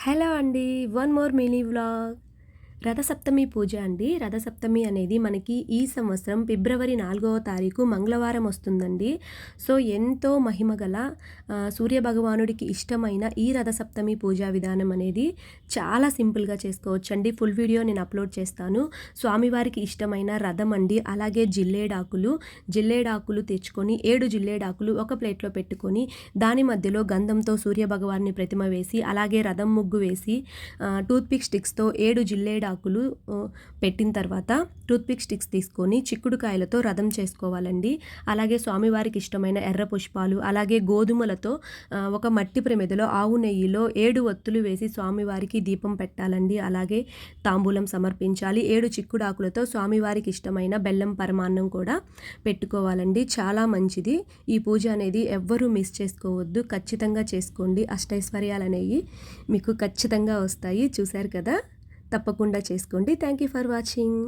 Hello అండి. One more mini vlog. Rathasaptami పూజ అండి. రథసప్తమి అనేది మనకి ఈ సంవత్సరం ఫిబ్రవరి 4వ తారీఖు మంగళవారం వస్తుందండి. సో, ఎంతో మహిమగల సూర్యభగవానుడికి ఇష్టమైన ఈ రథసప్తమి పూజా విధానం అనేది చాలా సింపుల్‌గా చేసుకోవచ్చండి. ఫుల్ వీడియో నేను అప్లోడ్ చేస్తాను. స్వామివారికి ఇష్టమైన రథం అండి. అలాగే జిల్లేడాకులు తెచ్చుకొని 7 జిల్లేడాకులు ఒక ప్లేట్‌లో పెట్టుకొని దాని మధ్యలో గంధంతో సూర్యభగవానుని ప్రతిమ వేసి, అలాగే రథం ముగ్గు వేసి టూత్‌పిక్ స్టిక్స్‌తో 7 జిల్లేడాకులు పెట్టిన తర్వాత టూత్‌పిక్ స్టిక్స్ తీసుకొని చిక్కుడుకాయలతో రథం చేసుకోవాలండి. అలాగే స్వామివారికి ఇష్టమైన ఎర్ర పుష్పాలు, అలాగే గోధుమలతో ఒక మట్టి ప్రమిదలో ఆవు నెయ్యిలో 7 ఒత్తులు వేసి స్వామివారికి దీపం పెట్టాలండి. అలాగే తాంబూలం సమర్పించాలి. 7 చిక్కుడాకులతో స్వామివారికి ఇష్టమైన బెల్లం పరమాన్నం కూడా పెట్టుకోవాలండి. చాలా మంచిది. ఈ పూజ అనేది ఎవ్వరూ మిస్ చేసుకోవద్దు. ఖచ్చితంగా చేసుకోండి. అష్టైశ్వర్యాలనేవి మీకు ఖచ్చితంగా వస్తాయి. చూశారు కదా! తప్పకుండా చేసుకోండి. Thank you for watching.